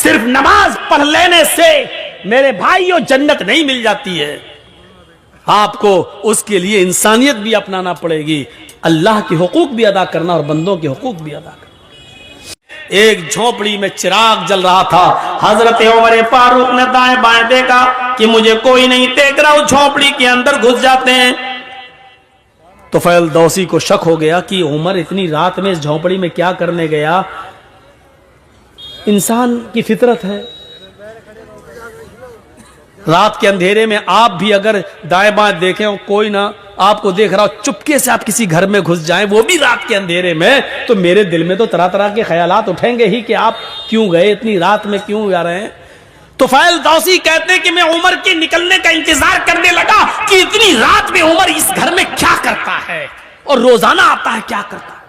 صرف نماز پڑھ لینے سے میرے بھائیوں جنت نہیں مل جاتی ہے، آپ کو اس کے لیے انسانیت بھی اپنانا پڑے گی، اللہ کے حقوق بھی ادا کرنا اور بندوں کے حقوق بھی ادا کرنا۔ ایک جھونپڑی میں چراغ جل رہا تھا، حضرت عمر فاروق نے دائیں بائیں دیکھا کہ مجھے کوئی نہیں دیکھ رہا، اس جھونپڑی کے اندر گھس جاتے ہیں۔ طفیل دوسی کو شک ہو گیا کہ عمر اتنی رات میں اس جھونپڑی میں کیا کرنے گیا، انسان کی فطرت ہے، رات کے اندھیرے میں آپ بھی اگر دائیں بائیں دیکھیں اور کوئی نہ آپ کو دیکھ رہا ہو، چپکے سے آپ کسی گھر میں گھس جائیں وہ بھی رات کے اندھیرے میں، تو میرے دل میں تو طرح طرح کے خیالات اٹھیں گے ہی کہ آپ کیوں گئے، اتنی رات میں کیوں جا رہے ہیں۔ طفیل دوسی کہتے ہیں کہ میں عمر کے نکلنے کا انتظار کرنے لگا کہ اتنی رات میں عمر اس گھر میں کیا کرتا ہے اور روزانہ آتا ہے کیا کرتا ہے۔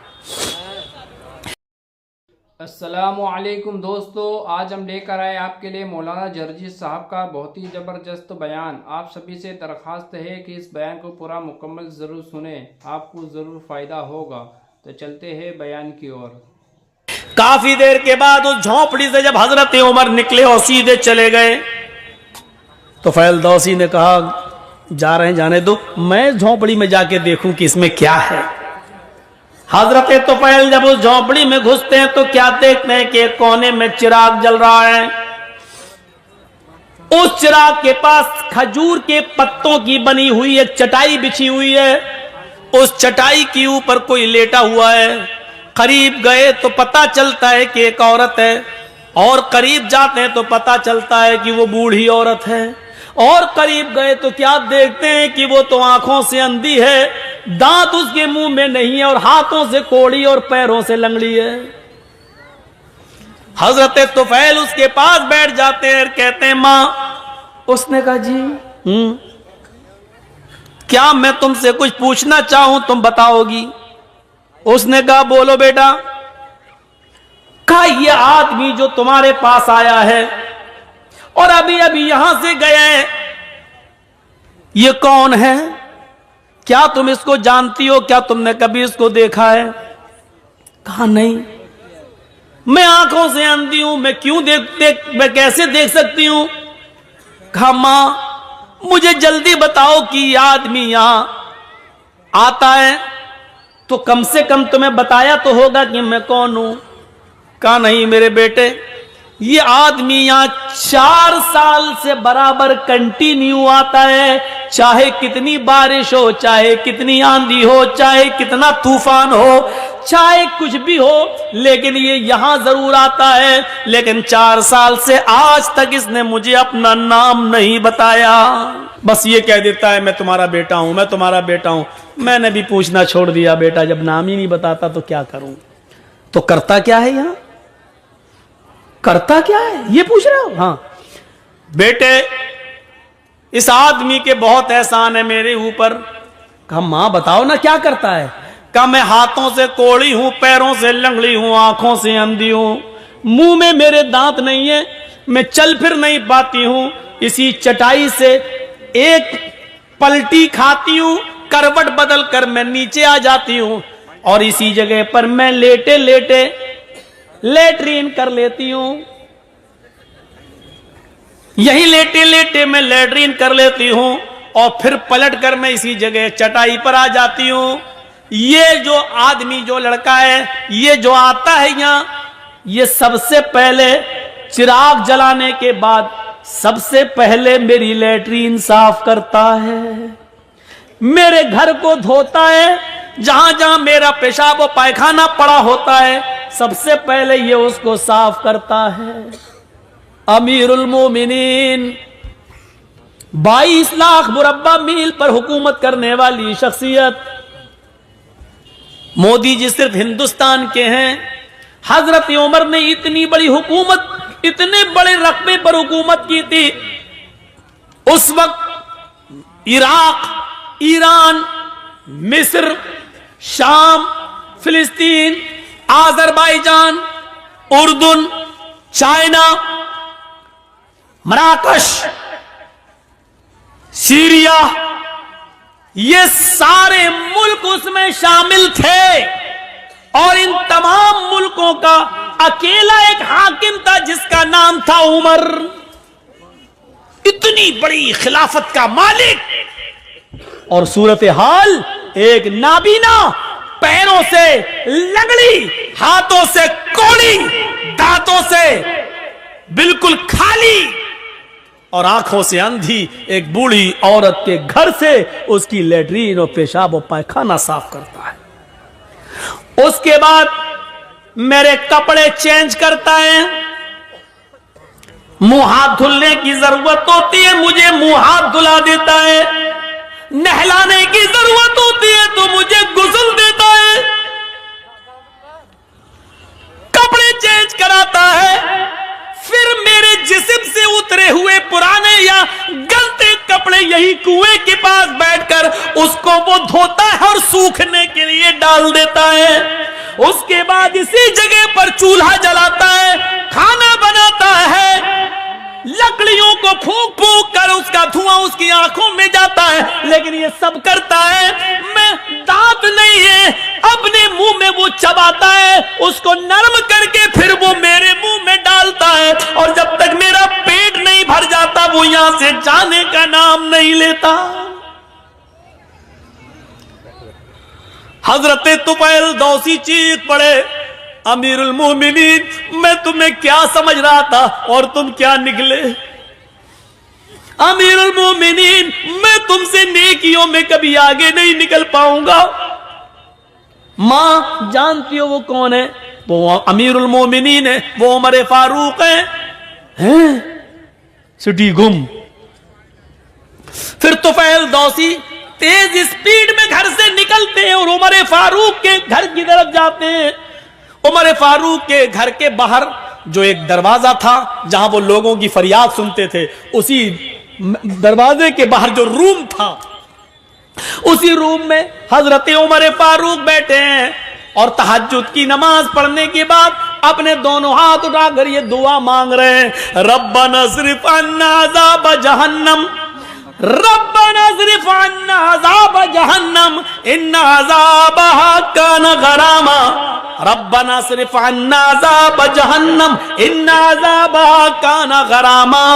السلام علیکم دوستو، آج ہم لے کر آئے آپ کے لیے مولانا جرجی صاحب کا بہت ہی زبردست بیان۔ آپ سبھی سے درخواست ہے کہ اس بیان کو پورا مکمل ضرور سنیں، آپ کو ضرور فائدہ ہوگا۔ تو چلتے ہیں بیان کی اور۔ کافی دیر کے بعد اس جھونپڑی سے جب حضرت عمر نکلے اور سیدھے چلے گئے تو طفیل دوسی نے کہا جا رہے ہیں جانے دو، میں جھونپڑی میں جا کے دیکھوں کہ اس میں کیا ہے۔ حضرت طفیل جب اس جھونپڑی میں گھستے ہیں تو کیا دیکھتے ہیں کہ کونے میں چراغ جل رہا ہے، اس چراغ کے پاس کھجور کے پتوں کی بنی ہوئی ایک چٹائی بچھی ہوئی ہے، اس چٹائی کے اوپر کوئی لیٹا ہوا ہے۔ قریب گئے تو پتا چلتا ہے کہ ایک عورت ہے، اور قریب جاتے ہیں تو پتا چلتا ہے کہ وہ بوڑھی عورت ہے، اور قریب گئے تو کیا دیکھتے ہیں کہ وہ تو آنکھوں سے اندھی ہے، دانت اس کے منہ میں نہیں ہے، اور ہاتھوں سے کوڑی اور پیروں سے لنگڑی ہے۔ حضرت طفیل اس کے پاس بیٹھ جاتے ہیں اور کہتے ہیں ماں۔ اس نے کہا جی کیا میں تم سے کچھ پوچھنا چاہوں تم بتاؤ گی؟ اس نے کہا بولو بیٹا۔ کہا یہ آدمی جو تمہارے پاس آیا ہے اور ابھی ابھی یہاں سے گیا ہے، یہ کون ہے؟ کیا تم اس کو جانتی ہو؟ کیا تم نے کبھی اس کو دیکھا ہے؟ کہا نہیں، میں آنکھوں سے اندھی ہوں، میں میں کیسے دیکھ سکتی ہوں؟ کہا ماں مجھے جلدی بتاؤ کہ یہ آدمی یہاں آتا ہے تو کم سے کم تمہیں بتایا تو ہوگا کہ میں کون ہوں۔ کہا نہیں میرے بیٹے، یہ آدمی یہاں 4 سال سے برابر کنٹینیو آتا ہے، چاہے کتنی بارش ہو، چاہے کتنی آندھی ہو، چاہے کتنا طوفان ہو، چاہے کچھ بھی ہو، لیکن یہ یہاں ضرور آتا ہے۔ لیکن 4 سال سے آج تک اس نے مجھے اپنا نام نہیں بتایا، بس یہ کہہ دیتا ہے میں تمہارا بیٹا ہوں، میں تمہارا بیٹا ہوں۔ میں نے بھی پوچھنا چھوڑ دیا، بیٹا جب نام ہی نہیں بتاتا تو کیا کروں؟ تو کرتا کیا ہے یہاں؟ کرتا کیا ہے یہ پوچھ رہے ہو؟ ہاں بیٹے، اس آدمی کے بہت احسان ہے میرے اوپر۔ کہا ماں بتاؤ نا کیا کرتا ہے؟ کہا میں ہاتھوں سے کوڑی ہوں، پیروں سے لنگڑی ہوں، آنکھوں سے اندھی ہوں، منہ میں میرے دانت نہیں ہے، میں چل پھر نہیں پاتی ہوں، اسی چٹائی سے ایک پلٹی کھاتی ہوں، کروٹ بدل کر میں نیچے آ جاتی ہوں، اور اسی جگہ پر میں لیٹے لیٹے لیٹرین کر لیتی ہوں، یہی لیٹے لیٹے میں لیٹرین کر لیتی ہوں، اور پھر پلٹ کر میں اسی جگہ چٹائی پر آ جاتی ہوں۔ یہ جو آدمی جو لڑکا ہے، یہ جو آتا ہے یہاں، یہ سب سے پہلے چراغ جلانے کے بعد سب سے پہلے میری لیٹرین صاف کرتا ہے، میرے گھر کو دھوتا ہے، جہاں جہاں میرا پیشاب و پائخانہ پڑا ہوتا ہے سب سے پہلے یہ اس کو صاف کرتا ہے۔ امیر المومنین، 22 لاکھ مربع میل پر حکومت کرنے والی شخصیت، مودی جی صرف ہندوستان کے ہیں، حضرت عمر نے اتنی بڑی حکومت، اتنے بڑے رقبے پر حکومت کی تھی۔ اس وقت عراق، ایران، مصر، شام، فلسطین، آذربائیجان، اردن، چائنا، مراکش، سیریا، یہ سارے ملک اس میں شامل تھے، اور ان تمام ملکوں کا اکیلا ایک حاکم تھا جس کا نام تھا عمر، اتنی بڑی خلافت کا مالک، اور صورتحال ایک نابینا، پیروں سے لنگڑی، ہاتھوں سے کوڑی، دانتوں سے بالکل خالی اور آنکھوں سے اندھی ایک بوڑھی عورت کے گھر سے اس کی لیٹرین اور پیشاب و پائخانہ صاف کرتا ہے۔ اس کے بعد میرے کپڑے چینج کرتا ہے، منہ ہاتھ دھلنے کی ضرورت ہوتی ہے مجھے منہ ہاتھ دھلا دیتا ہے، نہلانے کی ضرورت ہوتی ہے تو مجھے غسل دیتا ہے، کپڑے چینج کراتا ہے، پھر میرے جسم سے اترے ہوئے پرانے یا گلتے کپڑے یہی کنویں کے پاس بیٹھ کر اس کو وہ دھوتا ہے اور سوکھنے کے لیے ڈال دیتا ہے۔ اس کے بعد اسی جگہ پر چولہا جلاتا ہے، کھانا بناتا ہے، لکڑیوں کو پھونک پھونک کر اس کا دھواں اس کی آنکھوں میں جاتا ہے، لیکن یہ سب کرتا ہے، میں دانت نہیں ہے، اپنے منہ میں وہ چباتا ہے، اس کو نرم کر کے پھر وہ میرے منہ میں ڈالتا ہے، اور جب تک میرا پیٹ نہیں بھر جاتا وہ یہاں سے جانے کا نام نہیں لیتا۔ حضرت طفیل دوسی چیخ پڑے، امیر المومنین میں تمہیں کیا سمجھ رہا تھا اور تم کیا نکلے؟ امیر المومنین میں تم سے نیکیوں میں کبھی آگے نہیں نکل پاؤں گا۔ ماں جانتی ہو وہ کون ہے؟ وہ امیر المومنین ہے، وہ عمر فاروق ہیں۔ سٹی گم۔ پھر طفیل دوسی تیز اسپیڈ میں گھر سے نکلتے ہیں اور عمر فاروق کے گھر کی طرف جاتے ہیں۔ عمر فاروق کے گھر کے باہر جو ایک دروازہ تھا جہاں وہ لوگوں کی فریاد سنتے تھے، اسی دروازے کے باہر جو روم تھا، اسی روم میں حضرت عمر فاروق بیٹھے ہیں اور تہجد کی نماز پڑھنے کے بعد اپنے دونوں ہاتھ اٹھا کر یہ دعا مانگ رہے ہیں، ربنا اصرف عنا عذاب جہنم، ربنا اصرف عنا عذاب جہنم ان عذابها کان غراما، ربنا اصرف عنا عذاب جہنم ان عذابها کان غراما۔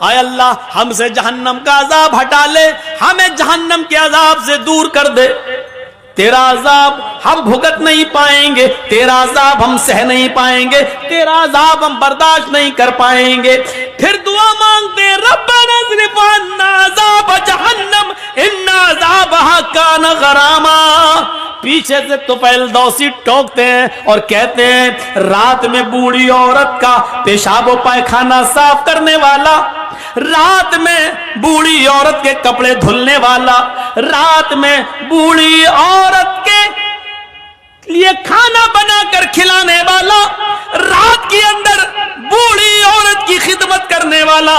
اے اللہ ہم سے جہنم کا عذاب ہٹا لے، ہمیں جہنم کے عذاب سے دور کر دے، تیرا عذاب ہم بھگت نہیں پائیں گے، تیرا عذاب ہم سہ نہیں پائیں گے، تیرا عذاب ہم برداشت نہیں کر پائیں گے۔ پھر دعا مانگتے ربنا اصرف عنا عذاب جہنم ان عذابها کان غراما۔ پیچھے سے طفیل دوسی ٹوکتے ہیں اور کہتے ہیں، رات میں بوڑھی عورت کا پیشاب و پائخانہ صاف کرنے والا، رات میں بوڑھی عورت کے کپڑے دھلنے والا، رات میں بوڑھی عورت کے لیے کھانا بنا کر کھلانے والا، رات کے اندر بوڑھی عورت کی خدمت کرنے والا،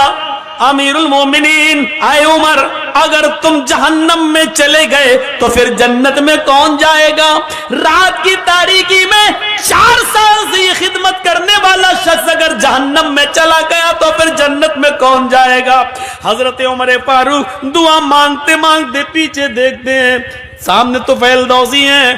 امیر المومنین اے عمر اگر تم جہنم میں چلے گئے تو پھر جنت میں کون جائے گا؟ رات کی تاریکی میں 4 سال سے یہ خدمت کرنے والا شخص اگر جہنم میں چلا گیا تو پھر جنت میں کون جائے گا؟ حضرت عمر فاروق دعا مانگتے مانگتے پیچھے دیکھتے ہیں، سامنے طفیل دوسی ہیں،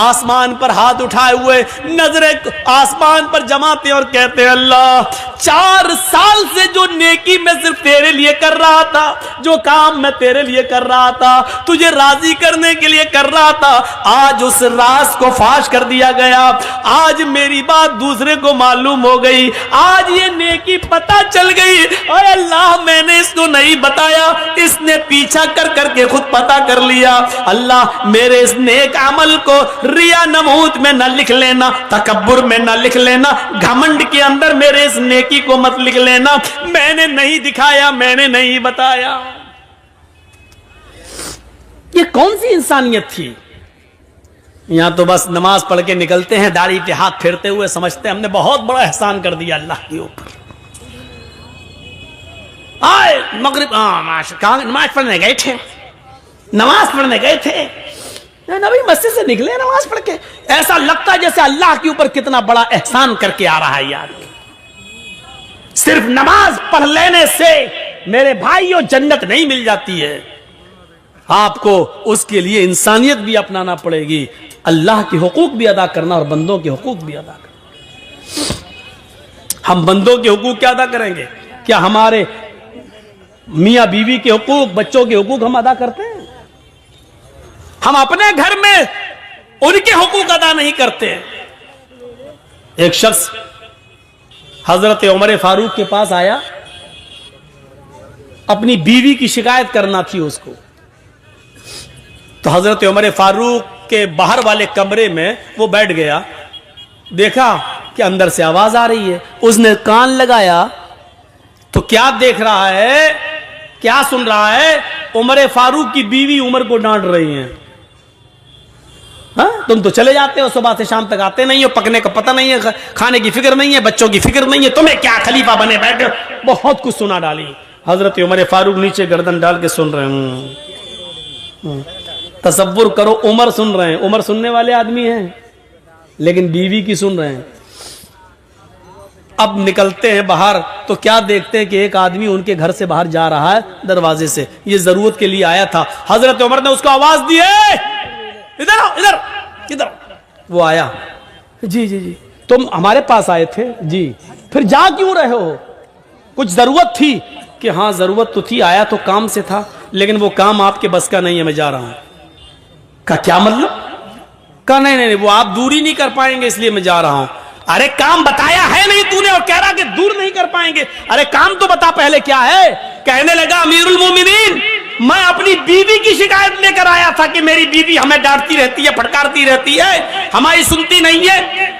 آسمان پر ہاتھ اٹھائے ہوئے نظریں آسمان پر جماتے اور کہتے ہیں، اللہ 4 سال سے جو نیکی میں صرف تیرے لیے کر رہا تھا، جو کام میں تیرے لیے کر رہا تھا، تجھے راضی کرنے کے لیے کر رہا تھا، آج اس راز کو فاش کر دیا گیا، آج میری بات دوسرے کو معلوم ہو گئی، آج یہ نیکی پتہ چل گئی، اے اللہ میں نے اس کو نہیں بتایا، اس نے پیچھا کر کر کے خود پتہ کر لیا، اللہ میرے اس نیک عمل کو ریا نمود میں نہ لکھ لینا، تکبر میں نہ لکھ لینا، گھمنڈ کے اندر میرے اس نیکی کو مت لکھ لینا، میں نے نہیں دکھایا، میں نے نہیں بتایا۔ یہ کون سی انسانیت تھی؟ یہاں تو بس نماز پڑھ کے نکلتے ہیں داڑھی پہ ہاتھ پھیرتے ہوئے، سمجھتے ہیں ہم نے بہت بڑا احسان کر دیا اللہ کے اوپر۔ آئے مغرب نماز پڑھنے گئے تھے، نماز پڑھنے گئے تھے، نبی مسجد سے نکلے نماز پڑھ کے، ایسا لگتا ہے جیسے اللہ کے اوپر کتنا بڑا احسان کر کے آ رہا ہے یار۔ صرف نماز پڑھ لینے سے میرے بھائیوں جنت نہیں مل جاتی ہے، آپ کو اس کے لیے انسانیت بھی اپنانا پڑے گی، اللہ کے حقوق بھی ادا کرنا اور بندوں کے حقوق بھی ادا کرنا۔ ہم بندوں کے حقوق کیا ادا کریں گے؟ کیا ہمارے میاں بیوی کے حقوق، بچوں کے حقوق ہم ادا کرتے ہیں؟ ہم اپنے گھر میں ان کے حقوق ادا نہیں کرتے. ایک شخص حضرت عمر فاروق کے پاس آیا، اپنی بیوی کی شکایت کرنا تھی اس کو. تو حضرت عمر فاروق کے باہر والے کمرے میں وہ بیٹھ گیا، دیکھا کہ اندر سے آواز آ رہی ہے. اس نے کان لگایا تو کیا دیکھ رہا ہے، کیا سن رہا ہے؟ عمر فاروق کی بیوی عمر کو ڈانٹ رہی ہیں. ہاں، تم تو چلے جاتے ہو، صبح سے شام تک آتے نہیں ہو، پکنے کا پتہ نہیں ہے، کھانے کی فکر نہیں ہے، بچوں کی فکر نہیں ہے، تمہیں کیا خلیفہ بنے بیٹھے. بہت کچھ سنا ڈالی. حضرت عمر فاروق نیچے گردن ڈال کے سن رہے ہیں. تصور کرو، عمر سن رہے ہیں. عمر سننے والے آدمی ہیں لیکن بیوی کی سن رہے ہیں. اب نکلتے ہیں باہر تو کیا دیکھتے ہیں کہ ایک آدمی ان کے گھر سے باہر جا رہا ہے دروازے سے. یہ ضرورت کے لیے آیا تھا. حضرت عمر نے اس کو آواز دی، ادھر آؤ، ادھر کدھر. وہ آیا، جی جی جی تم ہمارے پاس آئے تھے؟ جی. پھر جا کیوں رہے ہو؟ کچھ ضرورت تھی؟ کہ ہاں ضرورت تو تھی، آیا تو کام سے تھا، لیکن وہ کام آپ کے بس کا نہیں ہے، میں جا رہا ہوں. کہا کیا مطلب؟ کہا نہیں، وہ آپ دور ہی نہیں کر پائیں گے اس لیے میں جا رہا ہوں. ارے کام بتایا ہے نہیں تو نے، اور کہہ رہا کہ دور نہیں کر پائیں گے. ارے کام تو بتا پہلے کیا ہے. کہنے لگا امیر المومنین، میں اپنی بیوی کی شکایت لے کر آیا تھا کہ میری بیوی ہمیں ڈانٹتی رہتی ہے، پھٹکارتی رہتی ہے، ہماری سنتی نہیں ہے.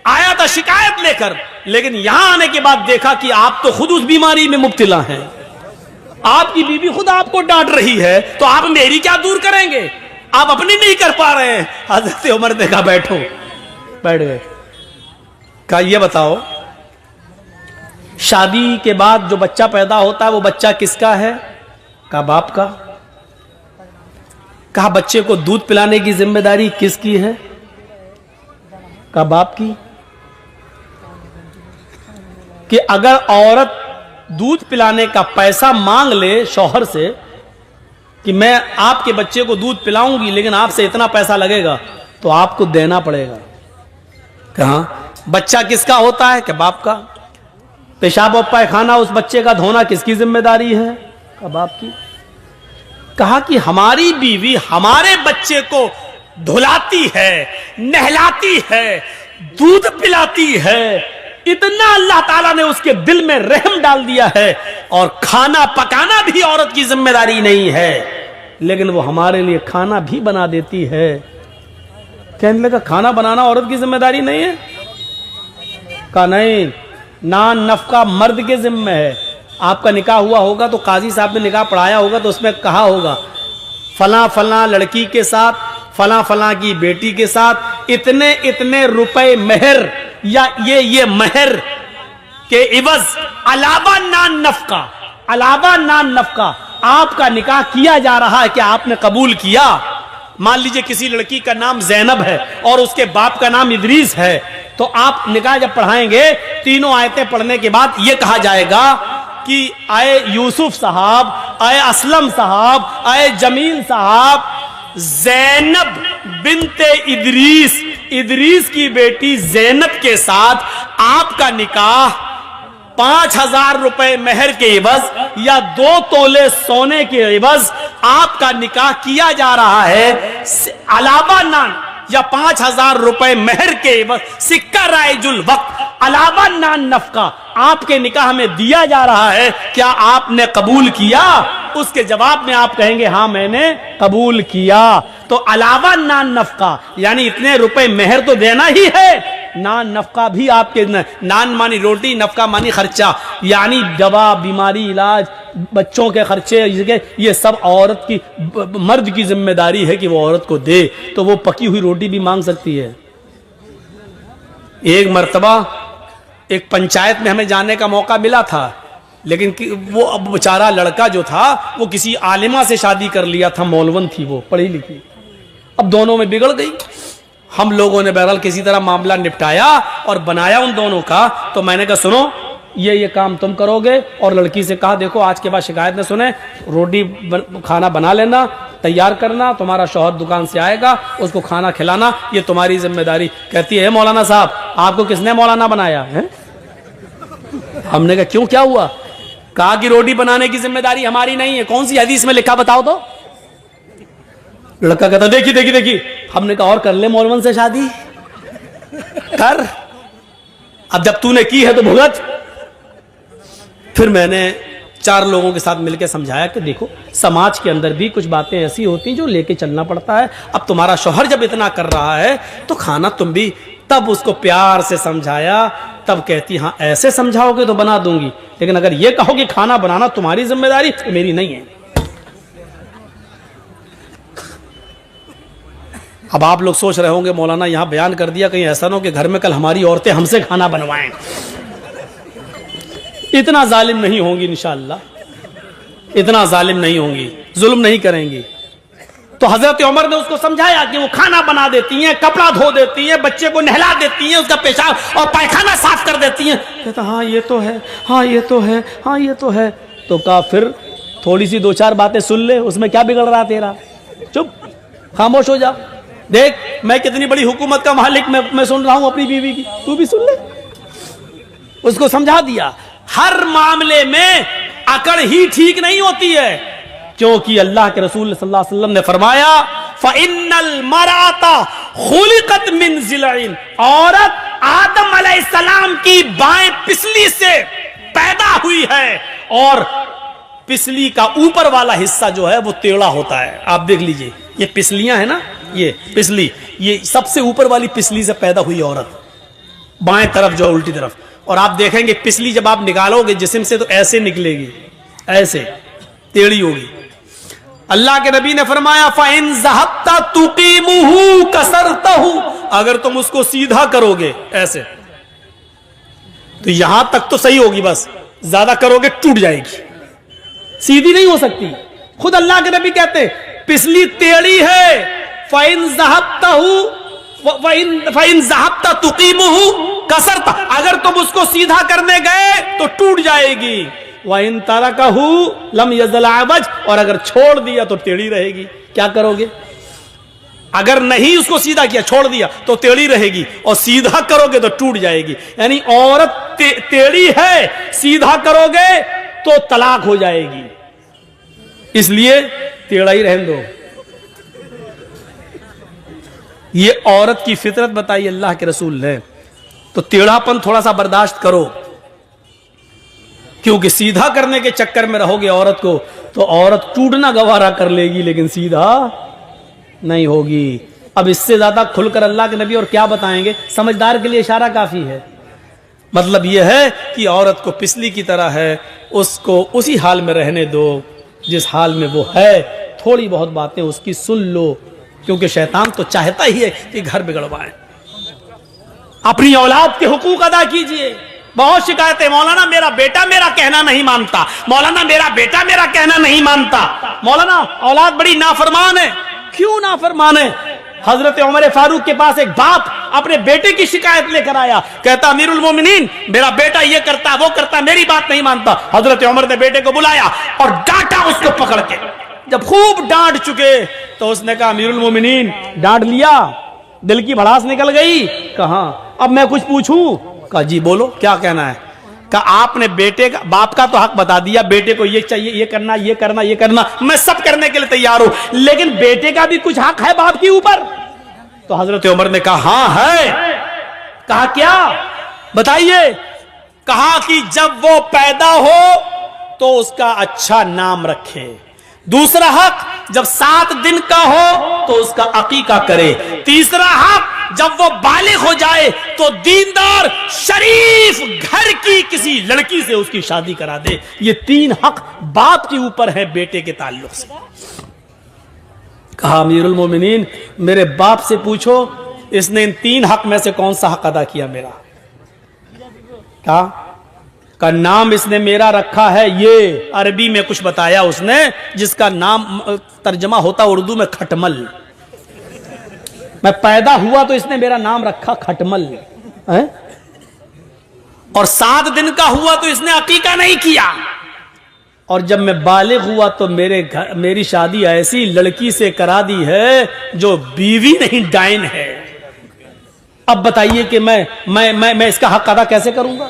آیا تھا شکایت لے کر، لیکن یہاں آنے کے بعد دیکھا کہ آپ تو خود اس بیماری میں مبتلا ہیں. آپ کی بیوی خود آپ کو ڈانٹ رہی ہے تو آپ میری کیا دور کریں گے؟ آپ اپنی نہیں کر پا رہے ہیں. حضرت عمر نے کہا بیٹھو. بیٹھ گئے. کہا یہ بتاؤ، شادی کے بعد جو بچہ پیدا ہوتا ہے وہ بچہ کس کا ہے؟ کہا باپ کا. کہا بچے کو دودھ پلانے کی ذمہ داری کس کی ہے؟ کہا باپ کی. کہ اگر عورت دودھ پلانے کا پیسہ مانگ لے شوہر سے کہ میں آپ کے بچے کو دودھ پلاؤں گی لیکن آپ سے اتنا پیسہ لگے گا، تو آپ کو دینا پڑے گا. کہاں بچہ کس کا ہوتا ہے؟ کہ باپ کا. پیشاب و پائخانہ اس بچے کا دھونا کس کی ذمہ داری ہے؟ کہا باپ کی. کہا کہ ہماری بیوی ہمارے بچے کو دھلاتی ہے، نہلاتی ہے، دودھ پلاتی ہے. اتنا اللہ تعالیٰ نے اس کے دل میں رحم ڈال دیا ہے، اور کھانا پکانا بھی عورت کی ذمہ داری نہیں ہے، لیکن وہ ہمارے لیے کھانا بھی بنا دیتی ہے. کہنے لگا کھانا بنانا عورت کی ذمہ داری نہیں ہے؟ کہا نہیں، نان نفقہ مرد کے ذمہ ہے. آپ کا نکاح ہوا ہوگا تو قاضی صاحب نے نکاح پڑھایا ہوگا تو اس میں کہا ہوگا فلاں فلاں لڑکی کے ساتھ، فلاں فلاں کی بیٹی کے ساتھ اتنے اتنے روپے مہر یا یہ مہر کے عوض علاوہ نان نفقہ آپ کا نکاح کیا جا رہا ہے کہ آپ نے قبول کیا. مان لیجئے کسی لڑکی کا نام زینب ہے اور اس کے باپ کا نام ادریس ہے، تو آپ نکاح جب پڑھائیں گے تینوں آیتیں پڑھنے کے بعد یہ کہا جائے گا کہ اے یوسف صاحب، اے اسلم صاحب، اے جمیل صاحب، زینب بنت ادریس کی بیٹی زینب کے ساتھ آپ کا نکاح 5,000 روپے مہر کے عوض یا 2 تولے سونے کے عوض آپ کا نکاح کیا جا رہا ہے، علاوہ نان یا 5,000 روپے مہر کے عوض سکہ رائج الوقت علاوہ نان نفقہ آپ کے نکاح میں دیا جا رہا ہے. کیا آپ نے قبول کیا؟ اس کے جواب میں آپ کہیں گے ہاں میں نے قبول کیا. تو علاوہ نان نفقہ یعنی اتنے روپے مہر تو دینا ہی ہے، نان نفقہ بھی آپ کے، نان مانی روٹی، نفقہ مانی خرچہ، یعنی دوا، بیماری، علاج، بچوں کے خرچے، یہ سب عورت کی، مرد کی ذمہ داری ہے کہ وہ عورت کو دے. تو وہ پکی ہوئی روٹی بھی مانگ سکتی ہے. ایک مرتبہ ایک پنچایت میں ہمیں جانے کا موقع ملا تھا، لیکن وہ اب بیچارہ لڑکا جو تھا وہ کسی عالمہ سے شادی کر لیا تھا، مولون تھی، وہ پڑھی لکھی. اب دونوں میں بگڑ گئی. ہم لوگوں نے بہرحال کسی طرح معاملہ نپٹایا اور بنایا ان دونوں کا. تو میں نے کہا سنو یہ کام تم کرو گے، اور لڑکی سے کہا دیکھو آج کے بعد شکایت نہ سنیں، روٹی کھانا بنا لینا، تیار کرنا، تمہارا شوہر دکان سے آئے گا اس کو کھانا کھلانا، یہ تمہاری ذمہ داری. کہتی ہے مولانا صاحب آپ کو کس نے مولانا بنایا ہے؟ ہم نے کہا کیوں کیا ہوا؟ کہا کہ روٹی بنانے کی ذمہ داری ہماری نہیں ہے. کون سی حدیث میں لکھا بتاؤ تو؟ لڑکا کہتا دیکھی. ہم نے کہا اور کر لے مولوی سے شادی کر, اب جب تو نے کی ہے تو بھگت. پھر میں نے 4 لوگوں کے ساتھ مل کے سمجھایا کہ دیکھو سماج کے اندر بھی کچھ باتیں ایسی ہوتی ہیں جو لے کے چلنا پڑتا ہے. اب تمہارا شوہر جب اتنا کر رہا ہے تو کھانا تم بھی. تب اس کو پیار سے سمجھایا, تب کہتی ہاں ایسے سمجھاؤ گے تو بنا دوں گی, لیکن اگر یہ کہو کہ کھانا بنانا تمہاری ذمہ داری میری نہیں ہے. اب آپ لوگ سوچ رہے ہوں گے مولانا یہاں بیان کر دیا, کہیں ایسا نہ ہو کہ گھر میں کل ہماری عورتیں ہم سے کھانا بنوائیں. اتنا ظالم نہیں ہوں گی انشاءاللہ, اتنا ظالم نہیں ہوں گی, ظلم نہیں کریں گی. تو حضرت عمر نے اس کو سمجھایا کہ وہ کھانا بنا دیتی ہیں, کپڑا دھو دیتی ہیں, بچے کو نہلا دیتی ہیں, اس کا پیشاب اور پائخانہ صاف کر دیتی ہیں. کہتا ہاں یہ تو ہے, ہاں یہ تو ہے, ہاں یہ تو ہے. تو کہا پھر تھوڑی سی 2-4 باتیں سن لے, اس میں کیا بگڑ رہا تیرا, چپ خاموش ہو جا. دیکھ میں کتنی بڑی حکومت کا مالک میں سن رہا ہوں اپنی بیوی کی, تو بھی سن لے. اس کو سمجھا دیا. ہر معاملے میں اکڑ ہی ٹھیک نہیں ہوتی ہے, کیونکہ اللہ کے رسول صلی اللہ علیہ وسلم نے فرمایا فَإِنَّ الْمَرْأَةَ خُلِقَتْ مِنْ ضِلْعٍ, عورت آدم علیہ السلام کی بائیں پسلی سے پیدا ہوئی ہے, اور پسلی کا اوپر والا حصہ جو ہے وہ ٹیڑھا ہوتا ہے. آپ دیکھ لیجئے یہ پسلیاں ہیں نا, یہ پسلی, یہ سب سے اوپر والی پسلی سے پیدا ہوئی عورت, بائیں طرف جو الٹی طرف. اور آپ دیکھیں گے پسلی جب آپ نکالو گے جسم سے تو ایسے نکلے گی, ایسے ٹیڑھی ہوگی. اللہ کے نبی نے فرمایا فَإِن ذَهَبْتَ تُقِيمُهُ كَسَرْتَهُ, اگر تم اس کو سیدھا کرو گے ایسے تو یہاں تک تو صحیح ہوگی, بس زیادہ کرو گے ٹوٹ جائے گی, سیدھی نہیں ہو سکتی. خود اللہ کے نبی کہتے پسلی ٹیڑھی ہے, فَإِن ذَهَبْتَ تُقِيمُهُ كَسَرْتَهُ, اگر تم اس کو سیدھا کرنے گئے تو ٹوٹ جائے گی. وَإِن تَرَكَهُ لَمْ يَزَلْ عَوَجْ, اور اگر چھوڑ دیا تو ٹیڑھی رہے گی. کیا کرو گے؟ اگر نہیں اس کو سیدھا کیا, چھوڑ دیا تو ٹیڑھی رہے گی, اور سیدھا کرو گے تو ٹوٹ جائے گی. یعنی عورت ٹیڑھی ہے, سیدھا کرو گے تو طلاق ہو جائے گی, اس لیے ٹیڑھا ہی رہنے دو. یہ عورت کی فطرت بتائی اللہ کے رسول نے. تو ٹیڑھا پن تھوڑا سا برداشت کرو, کیونکہ سیدھا کرنے کے چکر میں رہو گے عورت کو تو عورت ٹوٹنا گوارا کر لے گی, لیکن سیدھا نہیں ہوگی. اب اس سے زیادہ کھل کر اللہ کے نبی اور کیا بتائیں گے, سمجھدار کے لیے اشارہ کافی ہے. مطلب یہ ہے کہ عورت کو پسلی کی طرح ہے, اس کو اسی حال میں رہنے دو جس حال میں وہ ہے. تھوڑی بہت باتیں اس کی سن لو, کیونکہ شیطان تو چاہتا ہی ہے کہ گھر بگڑوائیں. اپنی اولاد کے حقوق ادا کیجئے. بہت شکایتیں, مولانا میرا بیٹا میرا کہنا نہیں مانتا, مولانا میرا بیٹا میرا کہنا نہیں مانتا, مولانا اولاد بڑی نافرمان ہے. کیوں نافرمان ہے؟ حضرت عمر فاروق کے پاس ایک باپ اپنے بیٹے کی شکایت لے کر آیا, کہتا امیر المومنین میرا بیٹا یہ کرتا وہ کرتا, میری بات نہیں مانتا. حضرت عمر نے بیٹے کو بلایا اور ڈانٹا اس کو پکڑ کے. جب خوب ڈانٹ چکے تو اس نے کہا امیر المومنین ڈانٹ لیا, دل کی بھڑاس نکل گئی. کہاں, اب میں کچھ پوچھوں؟ کہا جی بولو کیا کہنا ہے. کہا آپ نے بیٹے کا, باپ کا تو حق بتا دیا, بیٹے کو یہ چاہیے, یہ کرنا, یہ کرنا, یہ کرنا, میں سب کرنے کے لیے تیار ہوں, لیکن بیٹے کا بھی کچھ حق ہے باپ کے اوپر. تو حضرت عمر نے کہا ہاں ہے. کہا کیا بتائیے؟ کہا کہ جب وہ پیدا ہو تو اس کا اچھا نام رکھے. دوسرا حق, جب 7 دن کا ہو تو اس کا عقیقہ کرے. تیسرا حق, جب وہ بالغ ہو جائے تو دیندار شریف گھر کی کسی لڑکی سے اس کی شادی کرا دے. یہ 3 حق باپ کے اوپر ہے بیٹے کے تعلق سے. کہا امیر المومنین میرے باپ سے پوچھو اس نے ان 3 حق میں سے کون سا حق ادا کیا میرا. کہا کا نام اس نے میرا رکھا ہے, یہ عربی میں کچھ بتایا اس نے جس کا نام ترجمہ ہوتا اردو میں کھٹمل. میں پیدا ہوا تو اس نے میرا نام رکھا کھٹمل, اور 7 دن کا ہوا تو اس نے عقیقہ نہیں کیا, اور جب میں بالغ ہوا تو میری شادی ایسی لڑکی سے کرا دی ہے جو بیوی نہیں ڈائن ہے. اب بتائیے کہ میں اس کا حق ادا کیسے کروں گا؟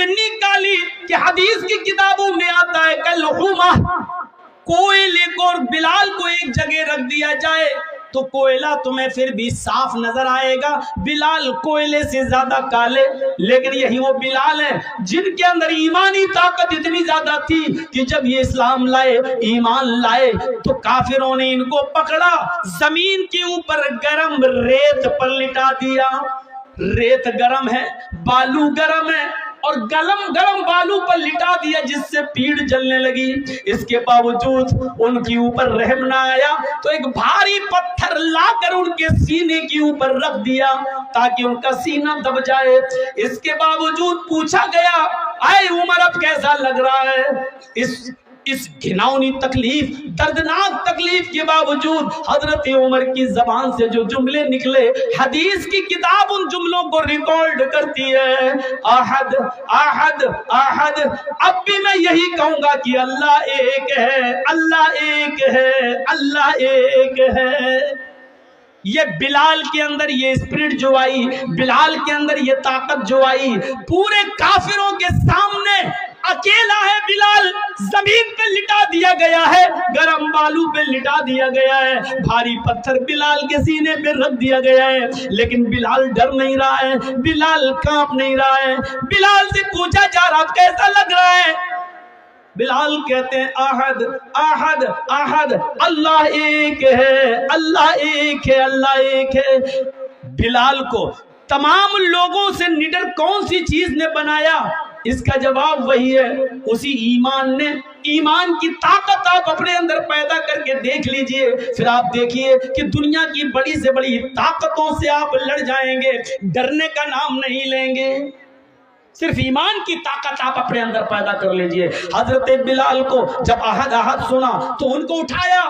اتنی کالی کہ حدیث کی کتابوں میں آتا ہے کالحمہ، کوئلے کو بلال کو ایک جگہ رکھ دیا جائے تو کوئلہ تمہیں پھر بھی صاف نظر آئے گا، بلال کوئلے سے زیادہ کالے۔ لیکن یہی وہ بلال ہیں جن کے اندر ایمانی طاقت اتنی زیادہ تھی کہ جب یہ اسلام لائے، ایمان لائے، تو کافروں نے ان کو پکڑا، زمین کے اوپر گرم ریت پر لٹا دیا۔ ریت گرم ہے، بالو گرم ہے، اور گرم بالو پر لٹا دیا جس سے پیڑ جلنے لگی۔ اس کے باوجود ان کے اوپر رحم نہ آیا تو ایک بھاری پتھر لا کر ان کے سینے کے اوپر رکھ دیا تاکہ ان کا سینہ دب جائے۔ اس کے باوجود پوچھا گیا، اے عمر اب کیسا لگ رہا ہے؟ اس گھناؤنی تکلیف، دردناک تکلیف کے باوجود حضرت عمر کی زبان سے جو جملے نکلے، حدیث کی کتاب ان جملوں کو ریکارڈ کرتی ہے، احد احد احد۔ اب بھی میں یہی کہوں گا کہ اللہ ایک ہے، اللہ ایک ہے، اللہ ایک ہے۔ یہ بلال کے اندر یہ اسپرٹ جو آئی، بلال کے اندر یہ طاقت جو آئی، پورے کافروں کے سامنے اکیلا ہے بلال، زمین پہ لٹا دیا گیا ہے، گرم بالو پہ لٹا دیا گیا ہے، بھاری پتھر بلال کے سینے پہ رکھ دیا گیا ہے، لیکن بلال ڈر نہیں رہا ہے، بلال کانپ نہیں رہا ہے۔ بلال سے پوچھا جا رہا کیسا لگ رہا ہے؟ بلال کہتے ہیں احد احد احد، اللہ ایک ہے، اللہ ایک ہے، اللہ ایک ہے۔ بلال کو تمام لوگوں سے نڈر کون سی چیز نے بنایا؟ اس کا جواب وہی ہے، اسی ایمان نے۔ ایمان کی طاقت آپ اپنے اندر پیدا کر کے دیکھ لیجئے، پھر آپ دیکھیے کہ دنیا کی بڑی سے بڑی طاقتوں سے آپ لڑ جائیں گے، ڈرنے کا نام نہیں لیں گے۔ صرف ایمان کی طاقت آپ اپنے اندر پیدا کر لیجئے۔ حضرت بلال کو جب احد احد سنا تو ان کو اٹھایا،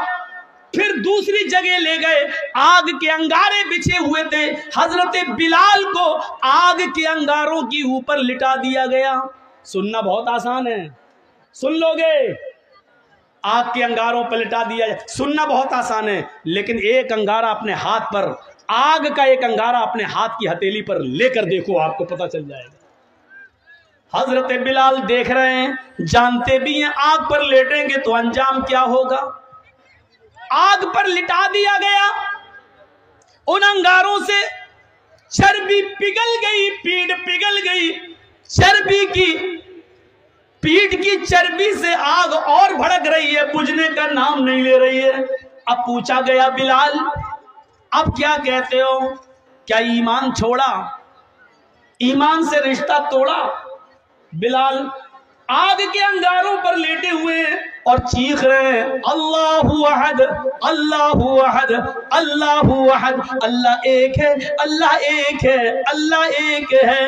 پھر دوسری جگہ لے گئے، آگ کے انگارے بچھے ہوئے تھے، حضرت بلال کو آگ کے انگاروں کی اوپر لٹا دیا گیا۔ سننا بہت آسان ہے، سن لو گے، آگ کے انگاروں پر لٹا دیا جائے، سننا بہت آسان ہے، لیکن ایک انگارہ اپنے ہاتھ پر، آگ کا ایک انگارہ اپنے ہاتھ کی ہتھیلی پر لے کر دیکھو، آپ کو پتہ چل جائے گا۔ حضرت بلال دیکھ رہے ہیں، جانتے بھی ہیں آگ پر لیٹیں گے تو انجام کیا ہوگا۔ آگ پر لٹا دیا گیا، ان انگاروں سے چربی پگھل گئی، پیٹ پگھل گئی، چربی کی، پیٹ کی چربی سے آگ اور بھڑک رہی ہے، بجھنے کا نام نہیں لے رہی ہے۔ اب پوچھا گیا بلال اب کیا کہتے ہو؟ کیا ایمان چھوڑا؟ ایمان سے رشتہ توڑا؟ بلال آگ کے انگاروں پر لیٹے ہوئے ہیں اور چیخ رہے ہیں، اللہ احد اللہ احد اللہ احد، اللہ ایک ہے، اللہ ایک ہے، اللہ ایک ہے۔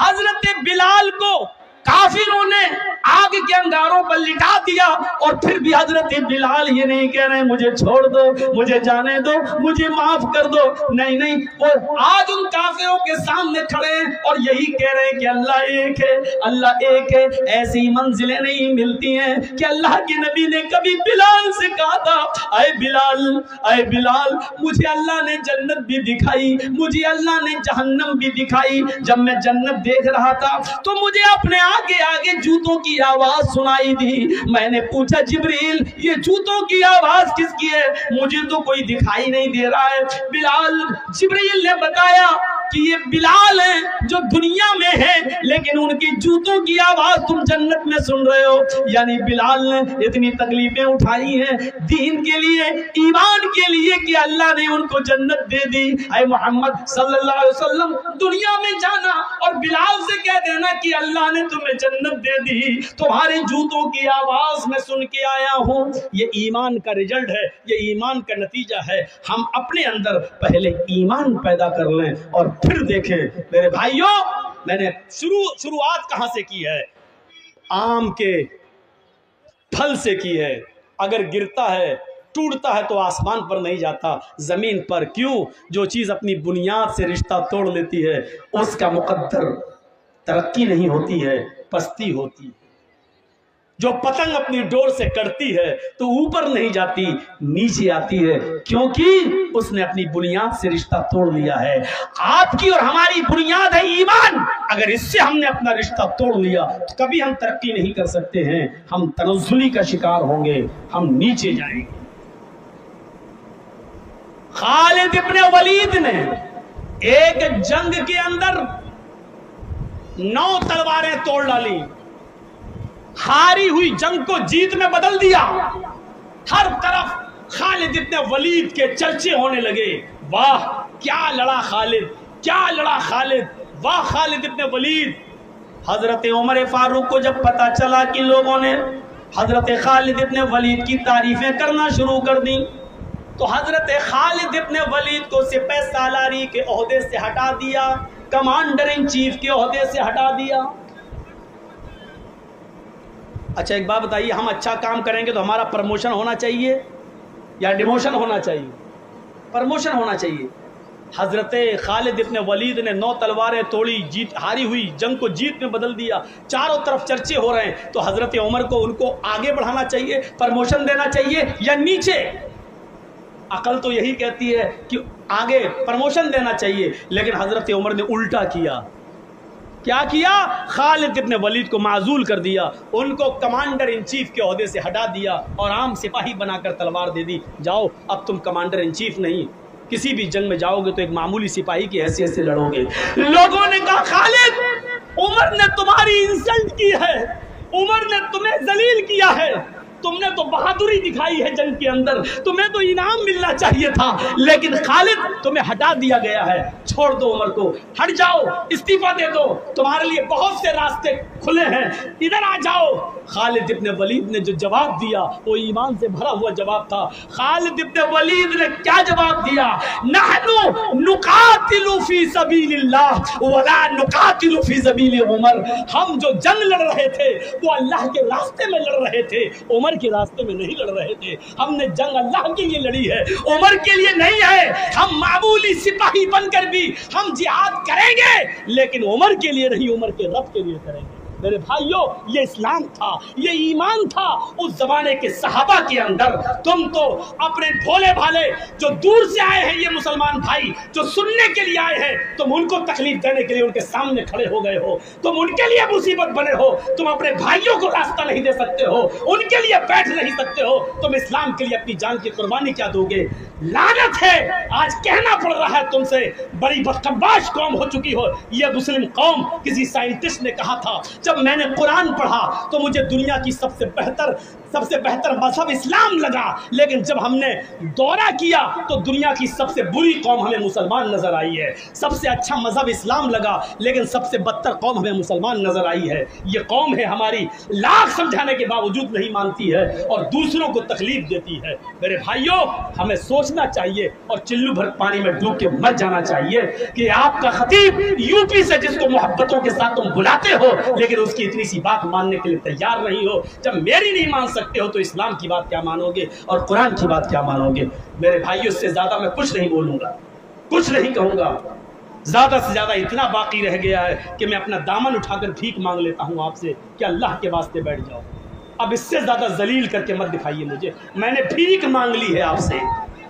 حضرت بلال کو کافروں نے آگ کے انگاروں پر لٹا دیا، اور پھر بھی حضرت بلال یہ نہیں کہہ رہے مجھے چھوڑ دو، مجھے جانے دو، مجھے معاف کر دو، نہیں نہیں، وہ آج ان کافروں کے سامنے کھڑے ہیں اور یہی کہہ رہے ہیں کہ اللہ ایک ہے، اللہ ایک ہے۔ ایسی منزلیں نہیں ملتی ہیں کہ اللہ کے نبی نے کبھی بلال سے کہا تھا، اے بلال، اے بلال، مجھے اللہ نے جنت بھی دکھائی، مجھے اللہ نے جہنم بھی دکھائی، جب میں جنت دیکھ رہا تھا تو مجھے اپنے آگے آگے جوتوں کی آواز سنائی دی، میں نے پوچھا جبریل یہ جوتوں کی آواز کس کی ہے؟ مجھے تو کوئی دکھائی نہیں دے رہا ہے۔ بلال، جبریل نے بتایا کہ یہ بلال ہیں جو دنیا میں ہیں، لیکن ان کی جوتوں کی آواز تم جنت میں سن رہے ہو۔ یعنی بلال نے اتنی تکلیفیں اٹھائی ہیں دین کے لیے، ایمان کے لیے، کہ اللہ نے ان کو جنت دے دی۔ اے محمد صلی اللہ علیہ وسلم، دنیا میں جانا اور بلال سے کہہ دینا کہ اللہ نے تمہیں جنت دے دی، تمہارے جوتوں کی آواز میں سن کے آیا ہوں، یہ ایمان کا رزلٹ ہے، یہ ایمان کا نتیجہ ہے۔ ہم اپنے اندر پہلے ایمان پیدا کر لیں اور پھر دیکھیں۔ میرے بھائیوں، میں نے شروعات کہاں سے کی ہے؟ آم کے پھل سے کی ہے۔ اگر گرتا ہے، ٹوٹتا ہے تو آسمان پر نہیں جاتا، زمین پر۔ کیوں؟ جو چیز اپنی بنیاد سے رشتہ توڑ لیتی ہے اس کا مقدر ترقی نہیں ہوتی ہے، پستی ہوتی ہے۔ جو پتنگ اپنی ڈور سے کٹتی ہے تو اوپر نہیں جاتی، نیچے آتی ہے، کیونکہ اس نے اپنی بنیاد سے رشتہ توڑ لیا ہے۔ آپ کی اور ہماری بنیاد ہے ایمان، اگر اس سے ہم نے اپنا رشتہ توڑ لیا تو کبھی ہم ترقی نہیں کر سکتے ہیں، ہم تنزلی کا شکار ہوں گے، ہم نیچے جائیں گے۔ خالد ابن ولید نے ایک جنگ کے اندر 9 تلواریں توڑ ڈالی، ہاری ہوئی جنگ کو جیت میں بدل دیا۔ ہر طرف خالد ابن ولید کے چرچے ہونے لگے، واہ کیا لڑا خالد، کیا لڑا خالد، واہ خالد ابن ولید۔ حضرت عمر فاروق کو جب پتا چلا کہ لوگوں نے حضرت خالد ابن ولید کی تعریفیں کرنا شروع کر دیں تو حضرت خالد ابن ولید کو سپہ سالاری کے عہدے سے ہٹا دیا، کمانڈر ان چیف کے عہدے سے ہٹا دیا۔ اچھا ایک بات بتائیے، ہم اچھا کام کریں گے تو ہمارا پرموشن ہونا چاہیے یا ڈیموشن ہونا چاہیے؟ پرموشن ہونا چاہیے۔ حضرت خالد ابن ولید نے 9 تلواریں توڑی، جیت ہاری ہوئی جنگ کو جیت میں بدل دیا، چاروں طرف چرچے ہو رہے ہیں، تو حضرت عمر کو ان کو آگے بڑھانا چاہیے، پرموشن دینا چاہیے یا نیچے؟ عقل تو یہی کہتی ہے کہ آگے پرموشن دینا چاہیے، لیکن حضرت عمر نے الٹا کیا۔ کیا کیا؟ خالد ابن ولید کو معزول کر دیا، ان کو کمانڈر ان چیف کے عہدے سے ہٹا دیا اور عام سپاہی بنا کر تلوار دے دی، جاؤ اب تم کمانڈر ان چیف نہیں، کسی بھی جنگ میں جاؤ گے تو ایک معمولی سپاہی کی حیثیت سے لڑو گے۔ لوگوں نے کہا خالد عمر نے تمہاری انسلٹ کی ہے، عمر نے تمہیں ذلیل کیا ہے، تم نے تو بہادری دکھائی ہے جنگ کے اندر، تمہیں تو انعام ملنا چاہیے تھا، لیکن خالد تمہیں ہٹا دیا گیا ہے، چھوڑ دو عمر کو، ہٹ جاؤ، استعفیٰ دے دو، تمہارے لیے بہت سے راستے کھلے ہیں، ادھر آ جاؤ۔ خالد ابن ولید نے جو جواب دیا وہ ایمان سے بھرا ہوا جواب تھا۔ خالد ابن ولید نے کیا جواب دیا؟ نحن نقاتل فی سبیل اللہ ولا نقاتل فی سبیل عمر، ہم جو جنگ لڑ رہے تھے وہ اللہ کے راستے میں لڑ رہے تھے، عمر کے راستے میں نہیں لڑ رہے تھے، ہم نے جنگ اللہ کے لیے لڑی ہے، عمر کے لیے نہیں ہے۔ ہم معمولی سپاہی بن کر بھی ہم جہاد کریں گے، لیکن عمر کے لیے نہیں، عمر کے رب کے لیے کریں گے۔ میرے بھائیوں یہ اسلام تھا، یہ ایمان تھا اس زمانے کے صحابہ کے اندر۔ تم تو اپنے بھولے بھالے جو دور سے آئے ہیں، یہ مسلمان بھائی جو سننے کے لیے آئے ہیں، تم ان کو تکلیف دینے کے لیے ان کے سامنے کھڑے ہو گئے ہو، تم ان کے لیے مصیبت بنے ہو، تم اپنے بھائیوں کو راستہ نہیں دے سکتے ہو، ان کے لیے بیٹھ نہیں سکتے ہو، تم اسلام کے لیے اپنی جان کی قربانی کیا دو گے؟ لعنت ہے، آج کہنا پڑ رہا ہے تم سے، بڑی بدقباش قوم ہو چکی ہو یہ مسلم قوم۔ کسی سائنٹسٹ نے کہا تھا جب میں نے قرآن پڑھا تو مجھے دنیا کی سب سے بہتر مذہب اسلام لگا، لیکن جب ہم نے دورہ کیا تو دنیا کی سب سے بری قوم ہمیں مسلمان نظر آئی ہے۔ سب سے اچھا مذہب اسلام لگا، لیکن سب سے بدتر قوم ہمیں مسلمان نظر آئی ہے۔ یہ قوم ہے ہماری، لاکھ سمجھانے کے باوجود نہیں مانتی ہے اور دوسروں کو تکلیف دیتی ہے۔ میرے بھائیوں ہمیں سوچنا چاہیے اور چلو بھر پانی میں ڈوب کے مر جانا چاہیے کہ آپ کا خطیب یو پی سے جس کو محبتوں کے ساتھ تم بلاتے ہو، لیکن اس کی اتنی سی بات ماننے کے لیے تیار نہیں ہو۔ جب میری نہیں مان سکتے ہو تو اسلام کی بات کیا مانو گے اور قرآن کی بات کیا مانو گے؟ میرے بھائیوں اس سے زیادہ میں کچھ نہیں بولوں گا، کچھ نہیں کہوں گا۔ زیادہ سے زیادہ اتنا باقی رہ گیا ہے کہ میں اپنا دامن اٹھا کر بھیک مانگ لیتا ہوں آپ سے کہ اللہ کے واسطے بیٹھ جاؤ، اب اس سے زیادہ ذلیل کر کے مت دکھائیے مجھے۔ میں نے بھیک مانگ لی ہے آپ سے،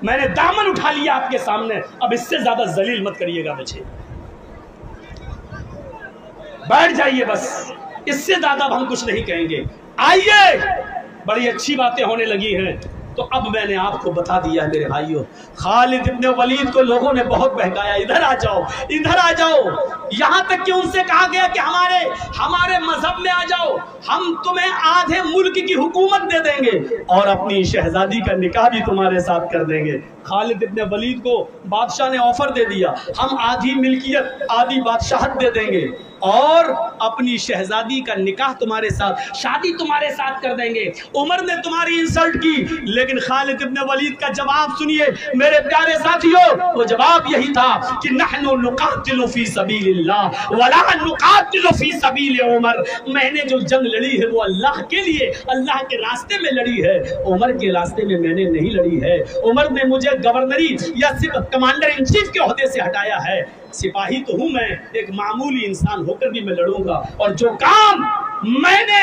میں نے دامن اٹھا لیا آپ کے سامنے، اب اس سے زیادہ ذلیل مت کریے گا مجھے، بیٹھ جائیے بس، اس سے زیادہ اب ہم کچھ نہیں کہیں گے۔ آئیے، بڑی اچھی باتیں ہونے لگی ہیں تو اب میں نے آپ کو بتا دیا ہے میرے بھائیوں۔ خالد ابن ولید کو لوگوں نے بہت بہکایا، ادھر آ جاؤ، ادھر آ جاؤ، یہاں تک کہ ان سے کہا گیا کہ ہمارے مذہب میں آ جاؤ، ہم تمہیں آدھے ملک کی حکومت دے دیں گے اور اپنی شہزادی کا نکاح بھی تمہارے ساتھ کر دیں گے۔ خالد ابن ولید کو بادشاہ نے آفر دے دیا، ہم آدھی ملکیت آدھی بادشاہت دے دیں گے اور اپنی شہزادی کا نکاح تمہارے ساتھ، شادی تمہارے ساتھ کر دیں گے۔ عمر نے تمہاری انسلٹ کی، لیکن خالد ابن ولید کا جواب سنیے میرے پیارے ساتھیوں، وہ جواب یہی تھا کہ نحن نقاتل فی سبیل اللہ ولا نقاتل فی سبیل عمر، میں نے جو جنگ لڑی ہے وہ اللہ کے لیے، اللہ کے راستے میں لڑی ہے، عمر کے راستے میں میں نے نہیں لڑی ہے۔ عمر نے مجھے گورنری یا صرف کمانڈر ان چیف کے عہدے سے ہٹایا ہے، سپاہی تو ہوں میں، ایک معمولی انسان ہو کر بھی میں لڑوں گا، اور جو کام میں نے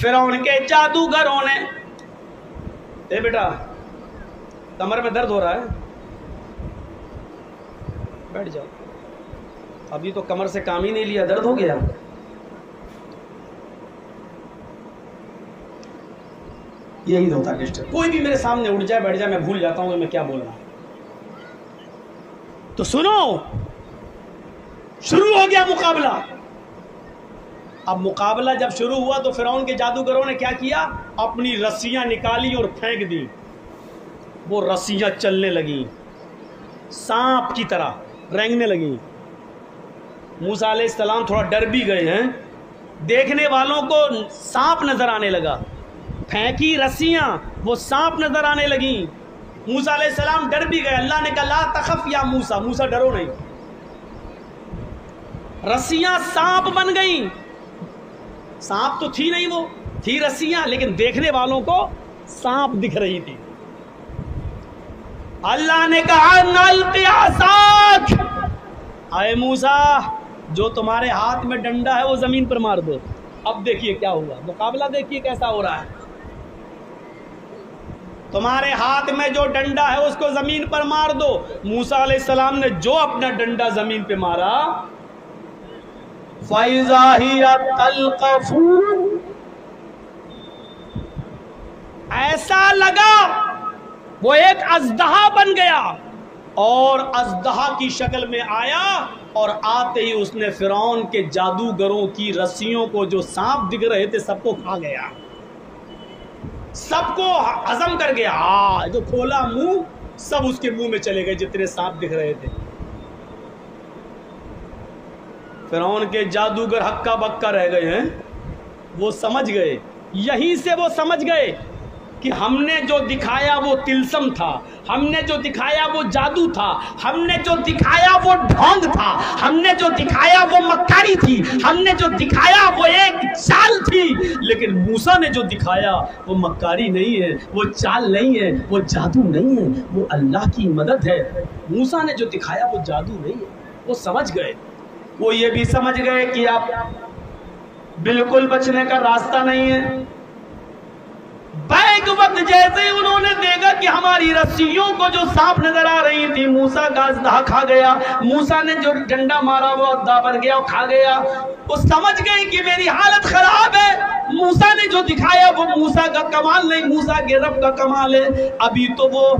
فرعون کے جادوگروں نے، اے بیٹا کمر میں درد ہو رہا ہے، بیٹھ جاؤ، ابھی تو کمر سے کام ہی نہیں لیا، درد ہو گیا۔ یہی ہوتا ہے، کوئی بھی میرے سامنے اٹھ جائے بیٹھ جائے میں بھول جاتا ہوں کہ میں کیا بول رہا ہوں۔ تو سنو، شروع ہو گیا مقابلہ۔ اب مقابلہ جب شروع ہوا تو فرعون کے جادوگروں نے کیا کیا، اپنی رسیاں نکالی اور پھینک دی، وہ رسیاں چلنے لگیں، سانپ کی طرح رینگنے لگیں۔ موسیٰ علیہ السلام تھوڑا ڈر بھی گئے ہیں، دیکھنے والوں کو سانپ نظر آنے لگا، پھینکی رسیاں وہ سانپ نظر آنے لگیں۔ موسیٰ علیہ السلام ڈر بھی گئے، اللہ نے کہا لا تخف یا موسیٰ، موسیٰ ڈرو نہیں۔ رسیاں سانپ بن گئیں، سانپ تو تھی نہیں، وہ تھی رسیاں، لیکن دیکھنے والوں کو سانپ دکھ رہی تھی۔ اللہ نے کہا نلقی عصاک، اے موسیٰ جو تمہارے ہاتھ میں ڈنڈا ہے وہ زمین پر مار دو۔ اب دیکھیے کیا ہوا، مقابلہ دیکھیے کیسا ہو رہا ہے۔ تمہارے ہاتھ میں جو ڈنڈا ہے اس کو زمین پر مار دو۔ موسیٰ علیہ السلام نے جو اپنا ڈنڈا زمین پہ مارا، فَإِذَا هِيَ تَلْقَفُ، ایسا لگا وہ ایک اژدہا بن گیا، اور اژدہا کی شکل میں آیا، اور آتے ہی اس نے فرعون کے جادوگروں کی رسیوں کو جو سانپ دکھ رہے تھے سب کو کھا گیا، سب کو ہضم کر گیا۔ جو کھولا منہ سب اس کے منہ میں چلے گئے جتنے سانپ دکھ رہے تھے۔ فرعون کے جادوگر ہکا بکا رہ گئے ہیں، وہ سمجھ گئے، یہیں سے وہ سمجھ گئے کہ ہم نے جو دکھایا وہ تلسم تھا، ہم نے جو دکھایا وہ جادو تھا، ہم نے جو دکھایا وہ ڈھونگ تھا، ہم نے جو دکھایا وہ مکاری تھی، ہم نے جو دکھایا وہ ایک چال تھی۔ لیکن موسیٰ نے جو دکھایا وہ مکاری نہیں ہے، وہ چال نہیں ہے، وہ جادو نہیں ہے، وہ اللہ کی مدد ہے۔ موسیٰ نے جو دکھایا وہ جادو نہیں ہے۔ وہ سمجھ گئے، وہ یہ بھی سمجھ گئے کہ اب بالکل بچنے کا راستہ نہیں ہے۔ بیک وقت جیسے انہوں نے دیکھا کہ ہماری رسیوں کو جو سانپ نظر آ رہی تھی موسیٰ کا اژدہا کھا گیا، موسیٰ نے جو ڈنڈا مارا وہ اژدہا بن گیا اور کھا گیا، وہ سمجھ گئے کہ میری حالت خراب ہے۔ موسیٰ نے جو دکھایا وہ موسیٰ کا کمال نہیں، موسیٰ کے رب کا کمال ہے۔ ابھی تو وہ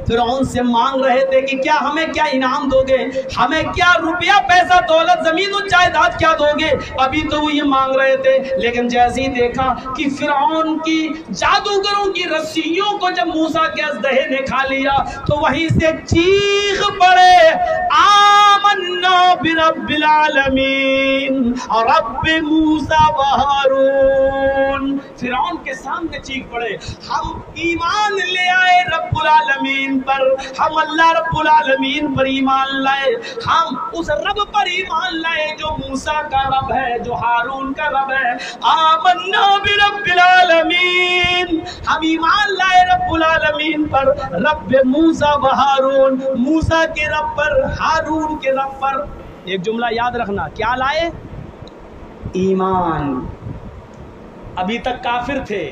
فرعون سے مانگ رہے تھے کہ کیا ہمیں کیا انعام دو گے، ہمیں کیا روپیہ پیسہ دولت زمین و جائیداد کیا دو گے، ابھی تو وہ یہ مانگ رہے تھے۔ لیکن جیسے ہی دیکھا کہ فرعون کی جادوگروں کی رسیوں کو جب موسیٰ کے اژدہے نے کھا لیا تو وہیں سے چیخ پڑے آمنا برب العالمین رب موسیٰ و ہارون۔ فرعون کے سامنے چیخ پڑے، ہم ایمان لے آئے رب العالمین پر، ہم اللہ رب العالمین پر ایمان لائے، ہم اس رب پر ایمان لائے جو موسیٰ کا رب ہے، جو ہارون کا رب ہے۔ آمنا برب العالمین، ہم ایمان لائے رب العالمین پر، رب موسیٰ و ہارون، موسیٰ کے رب پر، ہارون کے رب پر۔ ایک جملہ یاد رکھنا، کیا لائے؟ ایمان۔ ابھی تک کافر تھے،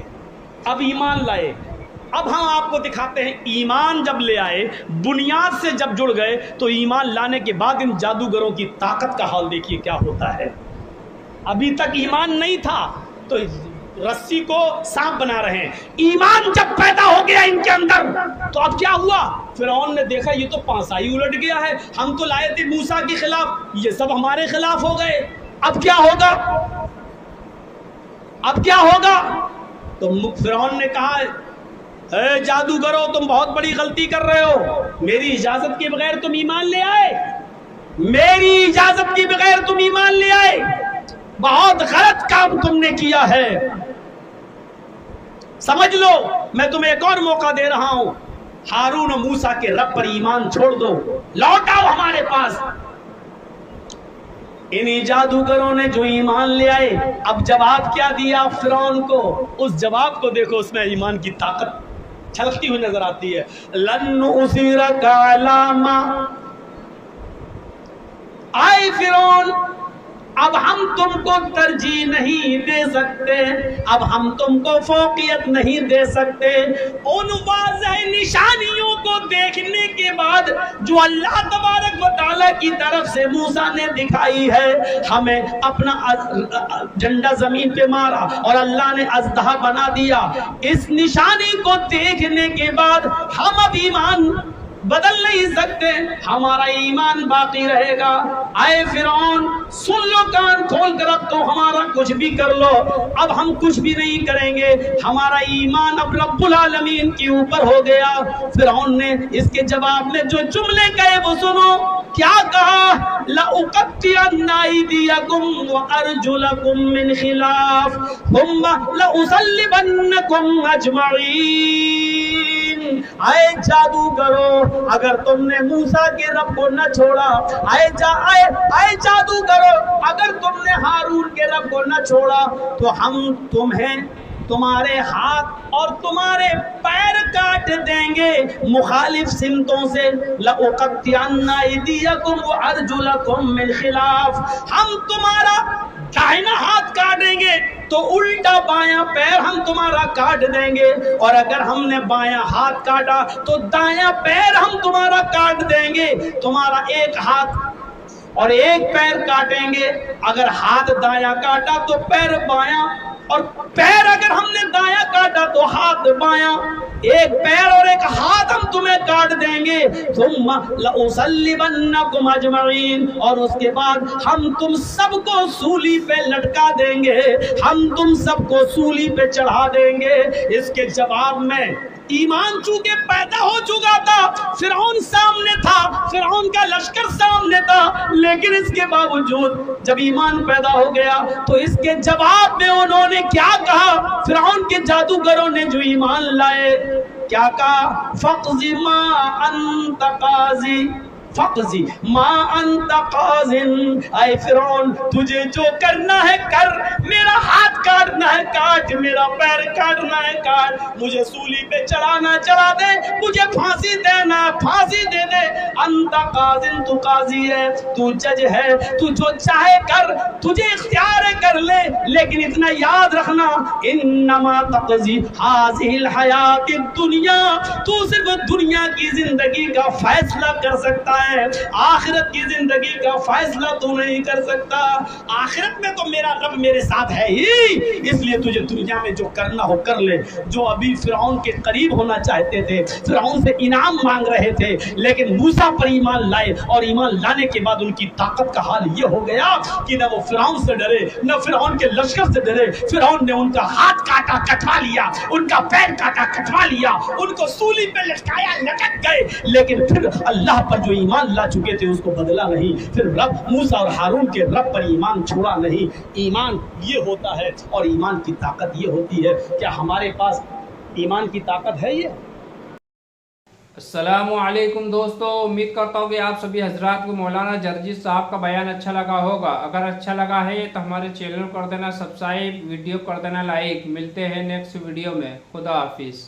اب ایمان لائے۔ اب ہم آپ کو دکھاتے ہیں ایمان جب لے آئے، بنیاد سے جب جڑ گئے تو ایمان لانے کے بعد ان جادوگروں کی طاقت کا حال دیکھیے کیا ہوتا ہے۔ ابھی تک ایمان نہیں تھا تو رسی کو سانپ بنا رہے ہیں، ایمان جب پیدا ہو گیا ان کے اندر تو اب کیا ہوا؟ فرعون نے دیکھا یہ تو پانسا ہی الٹ گیا ہے، ہم تو لائے تھے موسیٰ کے خلاف، یہ سب ہمارے خلاف ہو گئے، اب کیا ہوگا؟ اب کیا ہوگا؟ تو فرعون نے کہا اے جادوگرو تم بہت بڑی غلطی کر رہے ہو، میری اجازت کے بغیر تم ایمان لے آئے، میری اجازت کے بغیر تم ایمان لے آئے، بہت غلط کام تم نے کیا ہے۔ سمجھ لو میں تمہیں ایک اور موقع دے رہا ہوں، ہارون و موسیٰ کے رب پر ایمان چھوڑ دو، لوٹ آؤ ہمارے پاس۔ انہی جادوگروں نے جو ایمان لے آئے، اب جواب کیا دیا فرعون کو؟ اس جواب کو دیکھو، اس میں ایمان کی طاقت چھلکتی ہوئی نظر آتی ہے۔ لن نؤثرک علی ما، آئے فرعون اب ہم تم کو ترجیح نہیں دے سکتے، اب ہم تم کو فوقیت نہیں دے سکتے۔ ان واضح نشانیوں کو دیکھنے کے بعد جو اللہ تبارک و تعالیٰ کی طرف سے موسیٰ نے دکھائی ہے، ہمیں اپنا جھنڈا زمین پہ مارا اور اللہ نے اژدہا بنا دیا، اس نشانی کو دیکھنے کے بعد ہم اب ایمان بدل نہیں سکتے، ہمارا ایمان باقی رہے گا۔ اے فرعون سن لو، کان کھول کر، اب تو ہمارا کچھ بھی کر لو، اب ہم کچھ بھی نہیں کریں گے، ہمارا ایمان اب رب العالمین کے اوپر ہو گیا۔ فرعون نے اس کے جواب میں جو جملے کہے وہ سنو، کیا کہا؟ لَأُقَطِّعَنَّ أَيْدِيَكُمْ وَأَرْجُلَكُمْ مِنْ خِلَافٍ ثُمَّ لَأُصَلِّبَنَّكُمْ أَجْمَعِينَ۔ اے جادوگرو، اگر تم نے موسیٰ کے رب کو نہ چھوڑا، اے جادوگرو، اگر تم نے ہارون کے رب کو نہ چھوڑا تو ہم تمہیں تمہارے ہاتھ اور تمہارے پیر کاٹ دیں گے مخالف سمتوں سے۔ لَأُقَطِّعَنَّ أَيْدِيَكُمْ وَأَرْجُلَكُمْ مِنْ خِلَافٍ، ہم تمہارا داہنا ہاتھ کاٹیں گے تو الٹا بایاں پیر ہم تمہارا کاٹ دیں گے، اور اگر ہم نے بایاں ہاتھ کاٹا تو دایاں پیر ہم تمہارا کاٹ دیں گے۔ تمہارا ایک ہاتھ اور ایک پیر کاٹیں گے، اگر ہاتھ دایاں کاٹا تو پیر بایاں، اور پیر اگر ہم نے دایاں کاٹا تو ہاتھ بایاں، ایک پیر اور ایک ہاتھ ہم تمہیں کاٹ دیں گے۔ ثم لأصلبنکم اجمعین، اور اس کے بعد ہم تم سب کو سولی پہ لٹکا دیں گے، ہم تم سب کو سولی پہ چڑھا دیں گے۔ اس کے جواب میں ایمان چونکہ پیدا ہو چکا تھا، فرعون سامنے تھا، فرعون کا لشکر سامنے تھا، لیکن اس کے باوجود جب ایمان پیدا ہو گیا تو اس کے جواب میں انہوں نے کیا کہا؟ فرعون کے جادوگروں نے جو ایمان لائے کیا کہا؟ فَقْضِ مَا أَنْتَ قَاضٍ، فَقْضِ مَا أَنْتَ قَاضٍ، اے فرعون تجھے جو کرنا ہے کر، میرا ہاتھ کاٹنا ہے کاٹ، میرا پیر کاٹنا ہے کاٹ، مجھے سولی پہ چڑھانا چڑھا دے، مجھے پھانسی دینا پھانسی دے دے۔ انت قاضٍ، تو قاضی ہے، تو جج ہے، تو جو چاہے کر، تجھے اختیار ہے کر لے، لیکن اتنا یاد رکھنا انما تقضی هذه الحیات الدنیا، تو صرف دنیا کی زندگی کا فیصلہ کر سکتا ہے، آخرت کی زندگی کا فیصلہ تو نہیں کر سکتا۔ آخرت میں تو میرا رب میرے ساتھ ہے ہی، اس لیے تجھے دنیا میں جو کرنا ہو کر لے۔ جو ابھی فرعون کے قریب ہونا چاہتے تھے، فرعون سے انعام مانگ رہے تھے، لیکن موسیٰ پر ایمان لائے، اور ایمان لانے کے بعد ان کی طاقت کا حال یہ ہو گیا کہ نہ وہ فرعون سے ڈرے، نہ فرعون کے لشکر سے ڈرے۔ فرعون نے ان کا ہاتھ کاٹا کٹوا لیا، ان کا پیر کاٹا کٹوا لیا، ان کو سولی پہ لٹکایا لٹک گئے، لیکن پھر اللہ پر جو ایمان لا چکے تھے اس کو بدلا نہیں، پھر رب موسیٰ اور ہارون کے رب پر ایمان چھوڑا نہیں۔ ایمان یہ ہوتا ہے، اور ایمان کی طاقت یہ ہوتی ہے۔ کیا ہمارے پاس ایمان کی طاقت ہے یہ؟ السلام علیکم دوستو، امید کرتا ہوں کہ آپ سبھی حضرات کو مولانا جرجس صاحب کا بیان اچھا لگا ہوگا۔ اگر اچھا لگا ہے تو ہمارے چینل کو کر دینا سبسکرائب، ویڈیو کر دینا لائک۔ ملتے ہیں نیکسٹ ویڈیو میں، خدا حافظ۔